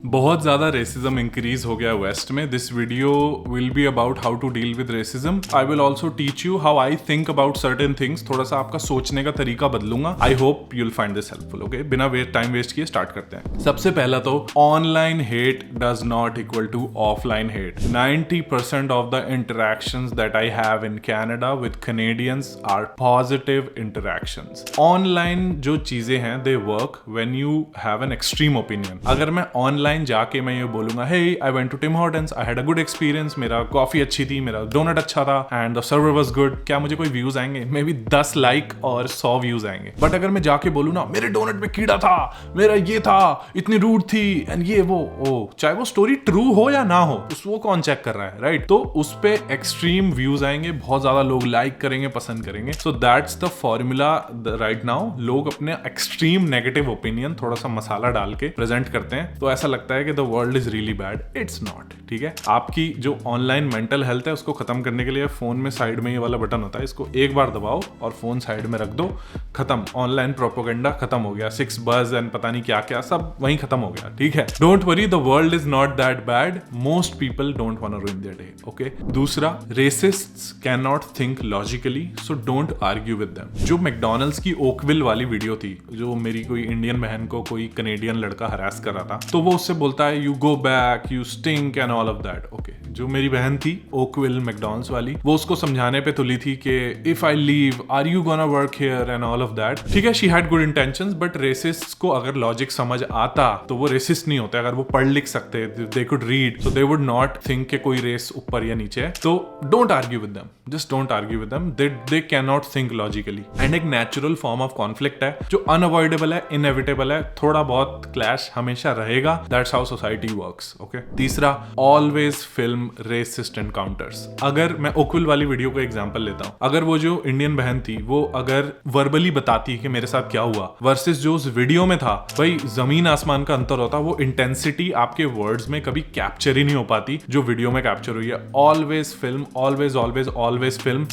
बहुत ज्यादा racism increase हो गया वेस्ट में. This video will be about how to deal with racism. I will also teach you how I think about certain things. थोड़ा सा आपका सोचने का तरीका बदलूंगा. I hope you'll find this helpful. Okay, बिना टाइम वेस्ट किए स्टार्ट करते हैं. सबसे पहला तो online hate does not equal to offline hate. 90% of the interactions that I have in Canada with Canadians are positive interactions. Online जो चीजें हैं they work when you have an extreme opinion. अगर मैं ऑनलाइन जाके मैं ये बोलूंगा, hey I went to Tim Hortons, I had a good experience, मेरा कॉफी अच्छी थी, मेरा डोनट अच्छा था and the server was good, क्या मुझे कोई व्यूज आएंगे? मे बी 10 लाइक और 100 व्यूज आएंगे. बट अगर मैं जाके बोलूं ना, मेरे डोनट में कीड़ा था, मेरा ये था, इतनी रूड थी एंड ये वो चाहे वो स्टोरी ट्रू हो या ना हो, वो कौन चेक कर रहा है, राइट? तो उस पे एक्सट्रीम व्यूज आएंगे, बहुत ज्यादा लोग लाइक करेंगे, पसंद करेंगे. सो that's the formula right now. लोग अपने एक्सट्रीम नेगेटिव ओपिनियन थोड़ा सा मसाला डाल के प्रेजेंट करते हैं, तो ऐसा लगता है कि the world is really bad. It's not. ठीक है, आपकी जो ऑनलाइन मेंटल हेल्थ है उसको खत्म करने के लिए फोन में साइड में ये वाला बटन होता है, इसको एक बार दबाओ और फोन साइड में रख दो, खत्म. ऑनलाइन प्रोपेगेंडा खत्म हो गया. 6 बज एंड पता नहीं क्या क्या सब वहीं खत्म हो गया. ठीक है, don't worry, the world is not that bad. Most people don't want to ruin their day. Okay. दूसरा, racists can not think logically, so don't argue with them. जो मैकडॉनल्ड्स की ओकविल वाली वीडियो थी, जो मेरी कोई इंडियन बहन को कोई कनेडियन लड़का हरास कर रहा था, तो वो उससे बोलता है you go back, you stink and all of that. Okay, जो मेरी बहन थी ओकविल मैकडॉनल्ड्स वाली, वो उसको समझाने पे तुली थी कि if I leave are you gonna work here and all of that. ठीक है, she had good intentions, but racist को अगर लॉजिक समझ आता तो वो रेसिस्ट नहीं होते. अगर वो पढ़ लिख सकते, they could read, so they would not think कि कोई रेस ऊपर या नीचे है. तो don't argue with them, just don't argue with them. They can not think logically. And एक नेचुरल फॉर्म ऑफ कॉन्फ्लिक्ट है जो अनअवॉइडेबल है, इनएविटेबल है. थोड़ा बहुत क्लैश हमेशा रहेगा. That's how society works. Okay. तीसरा, ऑलवेज फिल्म रेसिस्ट एनकाउंटर्स. अगर मैं ओकविल वाली वीडियो का एग्जांपल लेता हूं, अगर वो जो इंडियन बहन थी वो अगर वर्बली बताती कि मेरे साथ क्या हुआ, वर्सेस जो उस वीडियो में था, भाई जमीन आसमान का अंतर होता. वो इंटेंसिटी आपके वर्ड्स में कभी कैप्चर ही नहीं हो पाती जो वीडियो में कैप्चर हुई है. Always film, always always always film.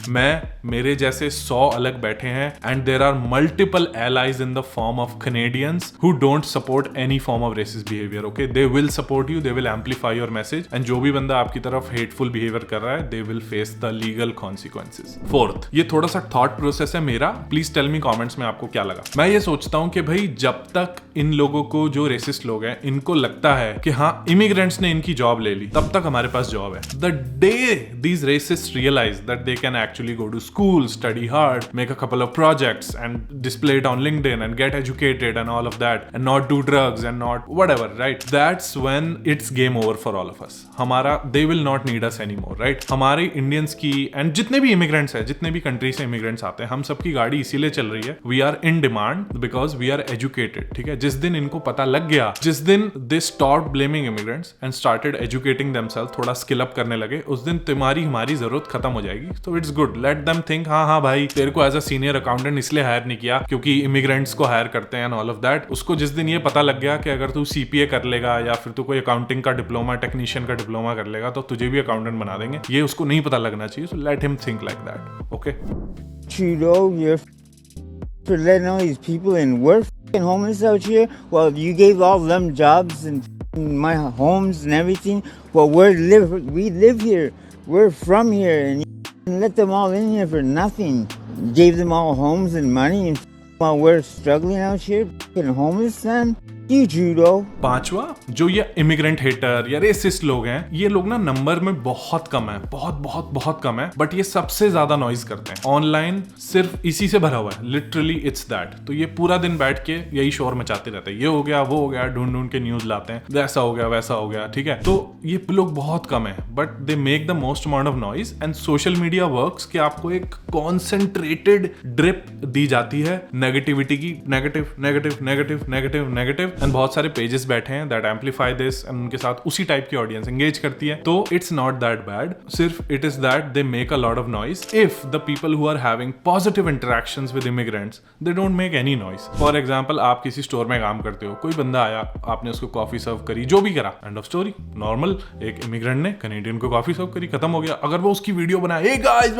मेरे जैसे 100 अलग बैठे हैं and there are multiple allies in the form of Canadians who don't support any form of racist behaviour. Okay, they will support you, they will amplify your message, and जो भी बंदा आपकी तरफ हेटफुल बिहेवियर कर रहा है, they will face the legal consequences. Fourth, ये थोड़ा सा थॉट प्रोसेस है मेरा, प्लीज टेल मी कमेंट्स में आपको क्या लगा. मैं ये सोचता हूं कि भाई जब तक इन लोगों को, जो रेसिस्ट लोग हैं, इनको लगता है कि हाँ इमिग्रेंट्स ने इनकी जॉब ले ली, तब तक हमारे पास जॉब है. The day these racist realise that they can actually go to school, study hard, make a couple of projects and display it on LinkedIn and get educated and all of that, and not do drugs and not whatever, right? That's when it's game over for all of us. हमारा, they will not need us anymore, right? हमारे Indians की and जितने भी immigrants हैं, जितने भी country से immigrants आते हैं, हम सबकी गाड़ी इसीलिए चल रही है. We are in demand because we are educated. ठीक है, जिस दिन इनको पता लग गया, जिस दिन they stop blaming immigrants and started educating themselves, थोड़ा स्किल अप करने लगे, उस दिन तुम्हारी हमारी जरूरत खत्म हो जाएगी. तो it's good. Late them think, हाँ भाई तेरे को एज अ सीनियर अकाउंटेंट इसलिए हायर नहीं किया क्योंकि इमिग्रेंट्स को हायर करते हैं एंड ऑल ऑफ दैट. उसको जिस दिन ये पता लग गया कि अगर तू सीपीए कर लेगा या फिर तू कोई अकाउंटिंग का डिप्लोमा, टेक्नीशियन का डिप्लोमा कर लेगा, तो तुझे भी अकाउंटेंट बना देंगे. ये उसको नहीं पता लगना चाहिए. So let him think like that. Okay. Trudeau, you're for letting all these people in. We're f***ing homeless out here. Well, you gave all them jobs and my homes and everything. Well, we live here. We're from here, and you let them all in here for nothing. Gave them all homes and money, and while we're struggling out here, f***ing homeless, man. You Trudeau. पांचवा, जो ये immigrant hater या resist लोग हैं, ये लोग ना number में बहुत कम है, बहुत बहुत बहुत कम है, बट ये सबसे ज्यादा नॉइज करते हैं. ऑनलाइन सिर्फ इसी से भरा हुआ है, लिटरली इट्स दैट. तो ये पूरा दिन बैठ के यही शोर मचाते रहते हैं, ये हो गया, वो हो गया, ढूंढ ढूंढ के न्यूज लाते हैं, वैसा हो गया, वैसा हो गया. ठीक है, तो ये लोग बहुत कम है, but they make the most amount of noise. And social media works कि आपको एक कॉन्सेंट्रेटेड ड्रिप दी जाती है नेगेटिविटी की, negative negative negative negative negative. And बहुत सारे पेजेस बैठे हैं दैट एम्पलीफाई दिस, एंड उनके साथ उसी टाइप की ऑडियंस एंगेज करती है. तो इट्स नॉट दैट बैड, सिर्फ it is that they make a lot of noise. If the people who are having positive interactions with immigrants, they don't make any noise. For example, आप किसी store में काम करते हो, कोई बंदा आया, आपने उसको कॉफी सर्व करी, जो भी करा, एंड ऑफ स्टोरी. नॉर्मल एक इमिग्रेंट ने कैनेडियन को कॉफी सर्व करी, खत्म हो गया. अगर वो उसकी वीडियो बनाए, हे गाइस,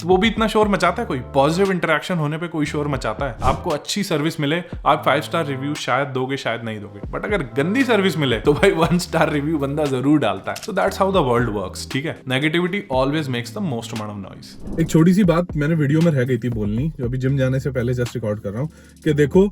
वो भी इतना शोर मचाता है? कोई पॉजिटिव इंटरेक्शन होने पे कोई शोर मचाता है? आपको अच्छी सर्विस मिले, आप 5 स्टार रिव्यू शायद दोगे दोगे, शायद नहीं दोगे, बट अगर गंदी सर्विस मिले तो भाई 1 स्टार रिव्यू बंदा जरूर डालता है। So that's how the world works, ठीक है। Negativity always makes the most amount of noise. एक छोटी सी बात मैंने वीडियो में रह गई थी बोलनी, जो अभी जिम जाने से पहले जस्ट रिकॉर्ड कर रहा हूँ, कि देखो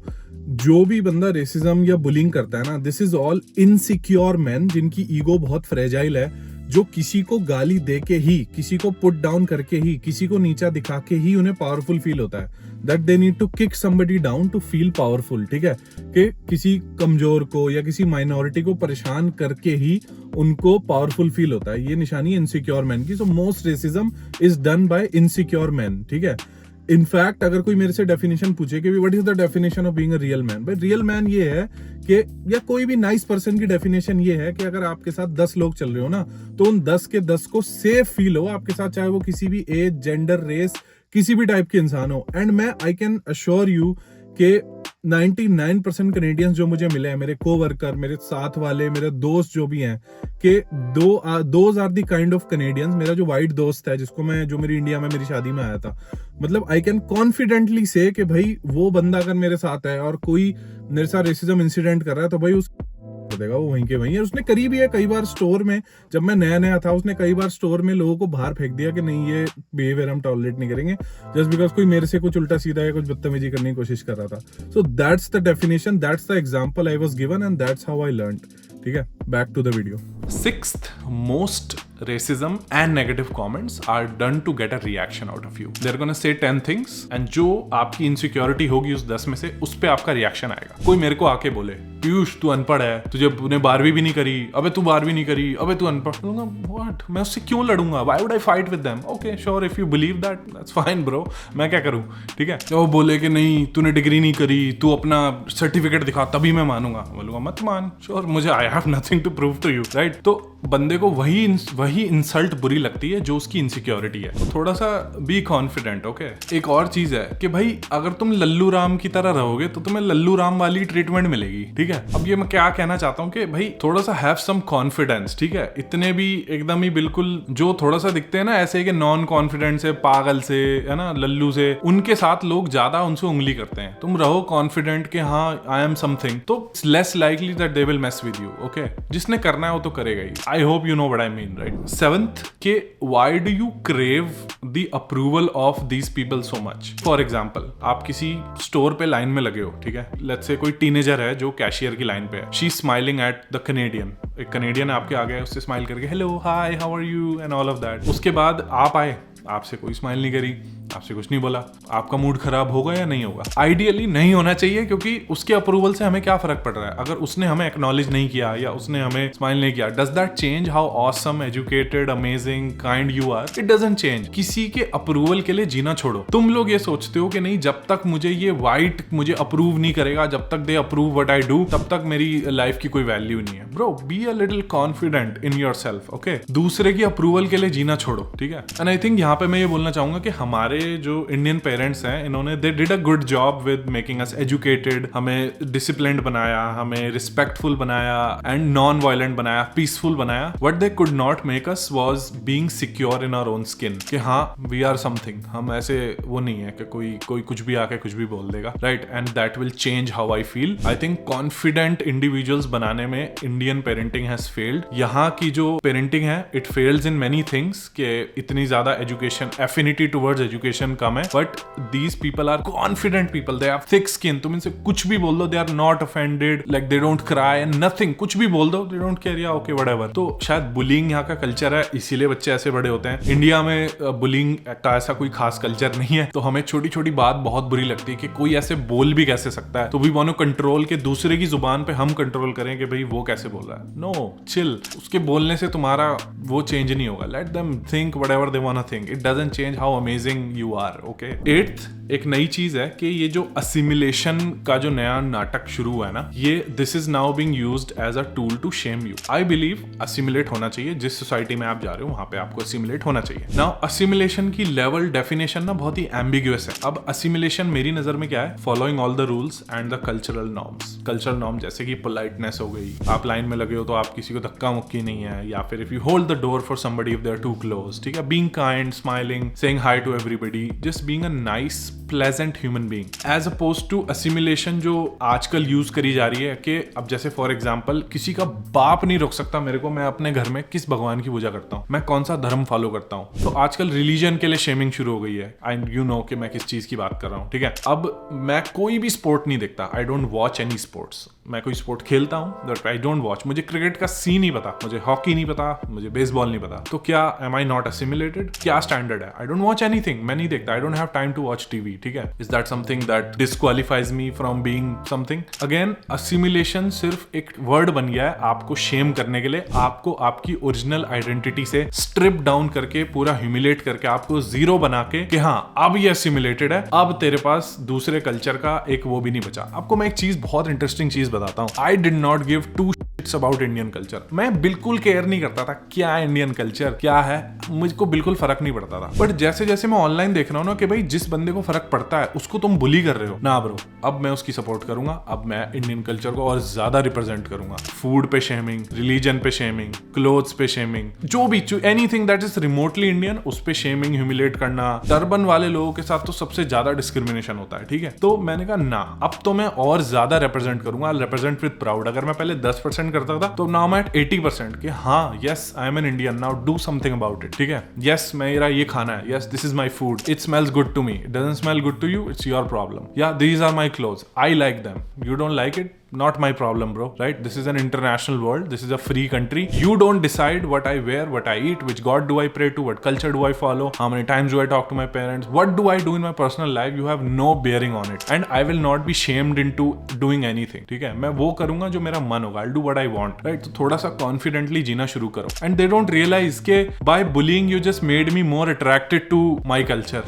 जो भी बंदा रेसिज्म या बुलिंग करता है ना, this is all insecure man जिनकी ईगो बहुत फ्रेजाइल है, जो किसी को गाली दे के ही, किसी को पुट डाउन करके ही, किसी को नीचा दिखा के ही उन्हें पावरफुल फील होता है। That they need to kick somebody down to feel powerful, ठीक है, कि किसी कमजोर को या किसी माइनॉरिटी को परेशान करके ही उनको पावरफुल फील होता है। ये निशानी है इनसिक्योर मैन की। So most racism is done by insecure man, ठीक है। इनफैक्ट अगर कोई मेरे से डेफिनेशन पूछे कि what is the definition of being a real man, भाई रियल मैन ये है कि, या कोई भी नाइस पर्सन की डेफिनेशन ये है कि अगर आपके साथ 10 लोग चल रहे हो ना, तो उन 10 के 10 को सेफ फील हो आपके साथ, चाहे वो किसी भी एज, जेंडर, रेस, किसी भी टाइप के इंसान हो। एंड मैं आई कैन अश्योर यू कि 99% कनेडियंस जो मुझे मिले हैं, मेरे कोवर्कर, मेरे साथ वाले, मेरे दोस्त जो भी हैं, कि those are the kind of Canadians. मेरा जो वाइट दोस्त है, जो मेरी इंडिया में मेरी शादी में आया था, मतलब आई कैन कॉन्फिडेंटली से कि भाई वो बंदा अगर मेरे साथ है और कोई मेरे साथ रेसिज्म इंसिडेंट कर रहा है, तो भाई देगा वो वहीं के वहीं है। उसने करी भी है कई बार स्टोर में, जब मैं नया था, उसने कई बार स्टोर में लोगों को बाहर फेंक दिया कि नहीं ये बिहेवियर हम टॉलरेट नहीं करेंगे, जस्ट बिकॉज कोई मेरे से कुछ उल्टा सीधा या कुछ बदतमीजी करने की कोशिश कर रहा था। So that's the definition, that's the example I was given and that's how I learned, ठीक है। Back to the video. 6th most racism and negative comments are done to get a reaction out of you. They're gonna say 10 things and जो आपकी insecurity होगी उस 10 में से, उस पे आपका रिएक्शन आएगा। कोई मेरे को आके बोले पीयूष तू अनपढ़ है, तूने 12वीं भी नहीं करी, अबे तू 12वीं नहीं करी, अबे तू अनपढ़, व्हाट, मैं उससे क्यों लड़ूंगा, why would I fight with them? Okay sure, if you believe that that's fine bro, मैं क्या करूं, ठीक है। तो वो बोले कि नहीं तूने डिग्री नहीं करी, तू अपना सर्टिफिकेट दिखा तभी मैं मानूंगा, बोलूंगा मत मान, श्योर मुझे I have nothing to prove to you, right. तो बंदे को वही इंसल्ट बुरी लगती है जो उसकी इनसिक्योरिटी है। तो थोड़ा सा बी कॉन्फिडेंट, ओके। एक और चीज है कि भाई अगर तुम लल्लू राम की तरह रहोगे तो तुम्हें लल्लू राम वाली ट्रीटमेंट मिलेगी, ठीक है। अब ये मैं क्या कहना चाहता हूँ कि भाई थोड़ा सा हैव सम कॉन्फिडेंस, ठीक है। इतने भी एकदम ही बिल्कुल जो थोड़ा सा दिखते हैं ना ऐसे कि नॉन कॉन्फिडेंट से, पागल से, है ना, लल्लू से, उनके साथ लोग ज्यादा उनसे उंगली करते हैं। तुम रहो कॉन्फिडेंट कि हाँ आई एम समथिंग, तो less likely that they will mess with you, okay. जिसने करना है वो तो करेगा ही। I hope you know what I mean, right? 7th, के why do you crave the approval of these people so much? For example, आप किसी store पे लाइन में लगे हो, ठीक है। Let's say कोई टीनेजर है जो कैशियर की लाइन पे है, she is smiling at the Canadian, एक कनेडियन आपके आ गया, उससे स्माइल करके hello hi how are you and all of that. उसके बाद आप आए, आपसे कोई स्माइल नहीं करी, आपसे कुछ नहीं बोला, आपका मूड खराब होगा या नहीं होगा? आइडियली नहीं होना चाहिए, क्योंकि उसके अप्रूवल से हमें क्या फर्क पड़ रहा है अगर उसने हमें एक्नॉलेज नहीं किया या उसने हमें स्माइल नहीं किया। Does that change how awesome, educated, amazing, kind you are? It doesn't change. किसी के अप्रूवल के लिए जीना छोड़ो। तुम लोग ये सोचते हो कि नहीं जब तक मुझे ये वाइट मुझे अप्रूव नहीं करेगा, जब तक they approve what I do, तब तक मेरी लाइफ की कोई वैल्यू नहीं है। Bro be a little confident in yourself, okay. दूसरे की अप्रूवल के लिए जीना छोड़ो, ठीक है। एंड आई थिंक यहाँ पे मैं ये बोलना चाहूंगा कि हमारे जो इंडियन पेरेंट्स हैं, इन्होंने they did a good job with making us educated, हमें डिसिप्लिन्ड बनाया, हमें रिस्पेक्टफुल बनाया एंड नॉन वायलेंट बनाया, पीसफुल बनाया। What they could not make us was being secure in our own skin, कि हाँ वी आर समथिंग, हम ऐसे वो नहीं है कि कोई कुछ भी आके कुछ भी बोल देगा, right. And that will change how I feel. I think confident individuals बनाने में इंडियन पेरेंटिंग हैज फेल्ड। यहाँ की जो पेरेंटिंग है it fails in many things, के इतनी ज्यादा एजुकेशन, एफिनिटी टुवर्ड्स एजुकेशन कम है, but these people are confident people, they have thick skin, तुम इनसे कुछ भी बोल दो, they are not offended, like they don't cry and nothing, कुछ भी बोल दो they don't care, yeah okay whatever। तो शायद बुलिंग यहाँ का कल्चर है, इसीलिए बच्चे ऐसे बड़े होते हैं। इंडिया में बुलिंग का ऐसा कोई खास कल्चर नहीं है, तो हमें छोटी छोटी बात बहुत बुरी लगती है कि कोई ऐसे बोल भी कैसे सकता है। तो वी वांट टू कंट्रोल के दूसरे की जुबान पे हम कंट्रोल करें कि भाई वो कैसे बोल रहा है। नो चिल, उसके बोलने से तुम्हारा वो चेंज नहीं होगा। Let them think whatever they want to think, it doesn't change how amazing you are, okay. 8th, एक नई चीज है कि ये जो असिमिलेशन का जो नया नाटक शुरू हुआ है ना, ये this is now being used as a tool to shame you. I believe assimilate होना चाहिए, जिस सोसाइटी में आप जा रहे हो वहां पे आपको असिमिलेट होना चाहिए। नाउ असिमिलेशन की लेवल डेफिनेशन ना बहुत ही एम्बिग्युअस है। अब असिमिलेशन मेरी नजर में क्या है? Following all the rules and the cultural norms. Cultural norm जैसे कि पोलाइटनेस हो गई, आप लाइन में लगे हो तो आप किसी को धक्का मुक्की नहीं है, या फिर if you hold the door for somebody if they are too close, ठीक है। Being kind, smiling, saying hi to everybody, just being a nice pleasant human being as opposed to assimilation जो आजकल यूज करी जा रही है कि अब जैसे फॉर एग्जांपल किसी का बाप नहीं रोक सकता मेरे को, मैं अपने घर में किस भगवान की पूजा करता हूँ, मैं कौन सा धर्म फॉलो करता हूँ। तो आजकल रिलीजन के लिए शेमिंग शुरू हो गई है। आई यू नो कि मैं किस चीज की बात कर रहा हूँ, ठीक है। अब मैं कोई भी स्पोर्ट नहीं देखता, I don't watch any sports. मैं कोई स्पोर्ट खेलता हूँ बट आई डोंट वॉच। मुझे क्रिकेट का सी नहीं पता, मुझे हॉकी नहीं पता, मुझे बेसबॉल नहीं पता। तो क्या एम आई नॉट असिमिलेटेड? क्या स्टैंडर्ड है? आई डोंट वॉच एनीथिंग, मैं नहीं देखता। I don't have time to watch TV, ठीक है। Is that something that disqualifies me from being something? Again, assimilation सिर्फ एक वर्ड बन गया है आपको शेम करने के लिए, आपको आपकी ओरिजिनल आइडेंटिटी से स्ट्रिप डाउन करके, पूरा ह्यूमिलेट करके, आपको जीरो बना के कि हाँ अब ये असिमिलेटेड है, अब तेरे पास दूसरे कल्चर का एक वो भी नहीं बचा। आपको मैं एक चीज, बहुत इंटरेस्टिंग चीज बताता हूँ। I did not give two shits about Indian culture. मैं बिल्कुल केयर नहीं करता था क्या इंडियन कल्चर क्या है, मुझको बिल्कुल फर्क नहीं पड़ता था। बट जैसे जैसे मैं ऑनलाइन देख रहा हूँ ना कि भाई जिस बंदे को फर्क पड़ता है उसको तुम बुली कर रहे हो ना ब्रो, अब मैं उसकी सपोर्ट करूंगा। अब मैं इंडियन कल्चर को और ज्यादा रिप्रेजेंट करूंगा। फूड पे शेमिंग, रिलीजन पे शेमिंग, क्लोथ्स पे शेमिंग, जो भी anything that is remotely Indian उस पे शेमिंग, ह्यूमिलेट करना। टर्बन वाले लोगों के साथ तो सबसे ज्यादा डिस्क्रिमिनेशन होता है, ठीक है। तो मैंने कहा ना, अब तो मैं और ज्यादा रिप्रेजेंट करूंगा, रिप्रेजेंट विद प्राउड। अगर मैं पहले 10% करता था तो नाउ मैं एट 80% कि हाँ yes I am an Indian, now do something about it, ठीक है। यस मेरा ये खाना है, yes this is my food, it smells good to me, it doesn't smell good to you, it's your problem. या these are my clothes, I like them, you don't like it, not my problem bro, right? This is an international world, this is a free country. You don't decide what I wear, what I eat, which god do I pray to, what culture do I follow, how many times do I talk to my parents, what do I do in my personal life. You have no bearing on it and I will not be shamed into doing anything, ठीक है। मैं वो करूंगा जो मेरा मन होगा, I'll do what I want, right? तो थोड़ा सा confidently जीना शुरू करो। And they don't realize के by bullying you just made me more attracted to my culture.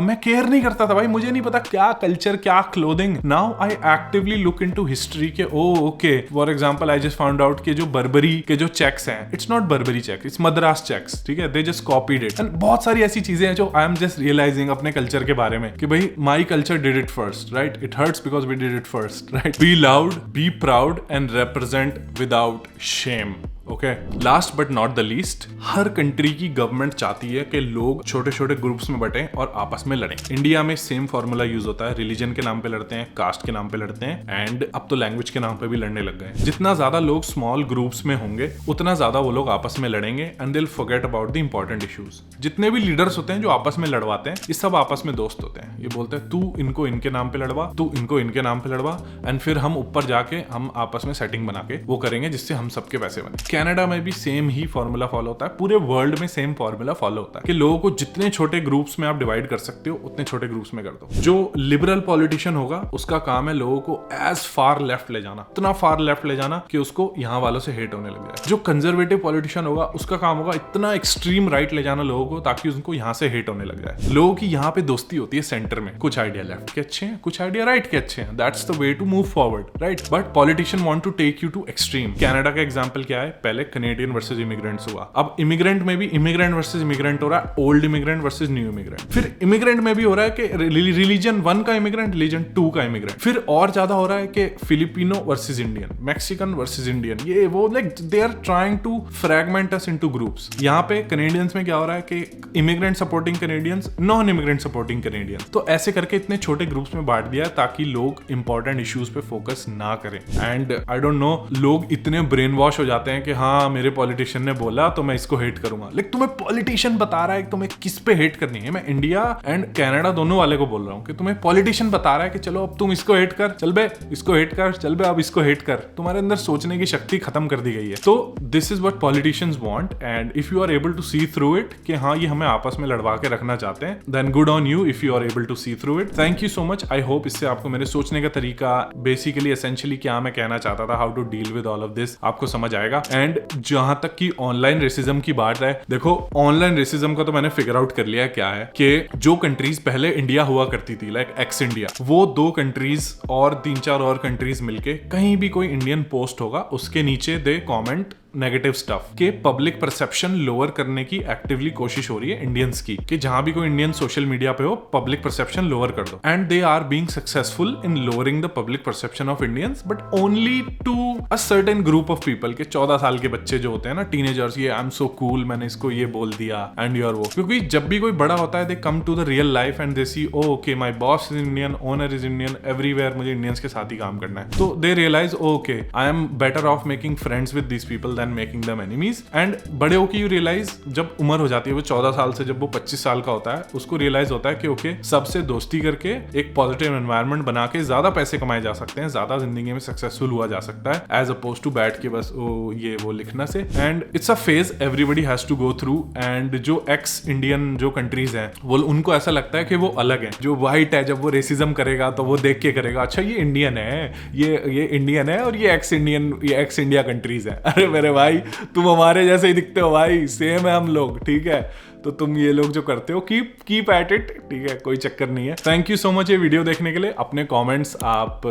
मैं केयर नहीं करता था भाई, मुझे नहीं पता क्या कल्चर, क्या clothing. Now I actively look into history के okay, for example I just found out के जो बर्बरी के जो चेक्स हैं, it's not Burberry check, it's Madras checks, ठीक है। They just copied it and बहुत सारी ऐसी चीजें हैं जो आई एम जस्ट रियलाइजिंग अपने कल्चर के बारे में कि भाई my culture did it first, right? It hurts because we did it first, right? Be loud, be proud and represent without shame. Okay, last but not the least, हर country की government चाहती है कि लोग छोटे छोटे ग्रुप्स में बटें और आपस में लड़ें। इंडिया में सेम फॉर्मूला यूज होता है, रिलीजन के नाम पे लड़ते हैं, कास्ट के नाम पे लड़ते हैं एंड अब तो लैंग्वेज के नाम पे भी लड़ने लग गए। जितना ज्यादा लोग स्मॉल ग्रुप्स में होंगे उतना ज्यादा वो लोग आपस में लड़ेंगे and they will forget about the important issues. जितने भी लीडर्स होते हैं जो आपस में लड़वाते हैं, ये सब आपस में दोस्त होते हैं। ये बोलते हैं तू इनको इनके नाम पे लड़वा, तू इनको इनके नाम पे लड़वा एंड फिर हम ऊपर जाके हम आपस में सेटिंग बना के वो करेंगे जिससे हम सबके पैसे बने। कनाडा में भी सेम ही फॉर्मूला फॉलो होता है, पूरे वर्ल्ड में सेम फॉर्मूला फॉलो होता है कि लोगों को जितने छोटे ग्रुप्स में आप डिवाइड कर सकते हो उतने छोटे ग्रुप्स में कर दो। जो लिबरल पॉलिटिशियन होगा उसका काम है लोगों को एज फार लेफ्ट ले जाना, इतना फार लेफ्ट ले जाना कि उसको यहाँ वालों से हेट होने लग जाए। जो कंजर्वेटिव पॉलिटिशियन होगा उसका काम होगा इतना एक्सट्रीम राइट ले जाना लोगों को ताकि उनको यहाँ से हेट होने लग जाए। लोगों की यहाँ पे दोस्ती होती है सेंटर में, कुछ आइडिया लेफ्ट के अच्छे हैं, कुछ आइडिया राइट के अच्छे हैं, that's the way to move forward, right? But politician want to take you to extreme. Canada का एग्जांपल क्या है? पहले कैनेडियन वर्सेस इमिग्रेंट्स हुआ, अब इमिग्रेंट में भी इमिग्रेंट वर्सेस इमिग्रेंट हो रहा है, old immigrant versus new immigrant. फिर इमिग्रेंट में भी हो रहा है कि रिलीजन 1 का इमिग्रेंट, रिलीजन 2 का इमिग्रेंट। फिर और ज्यादा हो रहा है कि Filipino versus Indian, Mexican versus Indian, ये वो like they are trying to fragment us into groups. यहाँ पे कैनेडियंस में क्या हो रहा है कि immigrant supporting Canadians, non immigrant supporting Canadians. तो ऐसे करके इतने छोटे ग्रुप्स में बांट दिया ताकि लोग इंपॉर्टेंट इश्यूज पे फोकस ना करें। एंड आई डोंट नो, लोग इतने ब्रेन वॉश हो जाते हैं कि हाँ मेरे पॉलिटिशियन ने बोला तो मैं इसको हेट करूंगा। लेकिन तुम्हें पॉलिटिशियन बता रहा है कि तुम्हें किस पे हेट करनी है। मैं इंडिया एंड कनाडा दोनों वाले को बोल रहा हूँ कि तुम्हें पॉलिटिशियन बता रहा है कि चलो अब तुम इसको हेट कर, चल बे इसको हेट कर, चल बे अब इसको हेट कर। तुम्हारे अंदर सोचने की शक्ति खत्म कर दी गई है। तो this is what politicians want and if you are able to see through it कि हाँ ये हमें आपस में लड़वा के रखना चाहते हैं, then good on you if you are able to see through it. Thank you so much. I hope इससे आपको मेरे सोचने का तरीका, बेसिकली एसेंशियली क्या मैं कहना चाहता था, how to deal with all of this, आपको समझ आएगा। एंड जहां तक की ऑनलाइन रेसिज्म की बात है, देखो ऑनलाइन रेसिज्म का तो मैंने फिगर आउट कर लिया क्या है कि जो कंट्रीज पहले इंडिया हुआ करती थी लाइक एक्स इंडिया, वो 2 कंट्रीज और 3-4 और कंट्रीज मिलके कहीं भी कोई इंडियन पोस्ट होगा उसके नीचे दे कमेंट नेगेटिव स्टफ के पब्लिक परसेप्शन लोअर करने की एक्टिवली कोशिश हो रही है इंडियंस की, कि जहां भी कोई इंडियन सोशल मीडिया पे हो पब्लिक परसेप्शन लोअर कर दो, and they are being successful in lowering the public perception of Indians, but only to a certain group of people के 14 साल के बच्चे जो होते हैं ना, टीनेजर्स, ये आई एम सो कूल, मैंने इसको ये बोल दिया एंड यूर वो, क्योंकि जब भी कोई बड़ा होता है they come to the real life and they see okay my boss is Indian, owner is Indian, everywhere मुझे इंडियंस के साथ ही काम करना है, तो they realise okay I am better off making friends with these people than making them enemies. And बड़े होके यू रियलाइज, जब उम्र हो जाती है वो 14 साल से जब वो 25 साल का होता है, उसको रियलाइज होता है कि ओके सबसे दोस्ती करके एक पॉजिटिव एनवायरनमेंट बना के ज्यादा पैसे कमाए जा सकते हैं, ज्यादा जिंदगी में सक्सेसफुल हुआ जा सकता है, एज अपोज टू बैठ के बस ओ ये वो लिखना से। And it's a phase everybody has to go through. And जो एक्स इंडियन जो कंट्रीज हैं वो उनको ऐसा लगता है कि वो अलग है, जो व्हाइट है जब वो रेसिज्म करेगा तो वो देख के करेगा अच्छा ये इंडियन है, ये इंडियन है और ये एक्स इंडियन, ये एक्स इंडिया कंट्रीज है। अरे मेरे भाई तुम हमारे जैसे ही दिखते हो भाई, सेम है हम लोग, ठीक है, तो तुम ये लोग जो करते हो कीप एट इट, ठीक है, कोई चक्कर नहीं है। थैंक यू सो मच ये वीडियो देखने के लिए। अपने कमेंट्स आप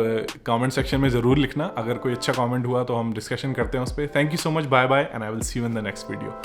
कमेंट सेक्शन में जरूर लिखना, अगर कोई अच्छा कमेंट हुआ तो हम डिस्कशन करते हैं उस पर। Thank you so much, bye bye and I will see you in the next video.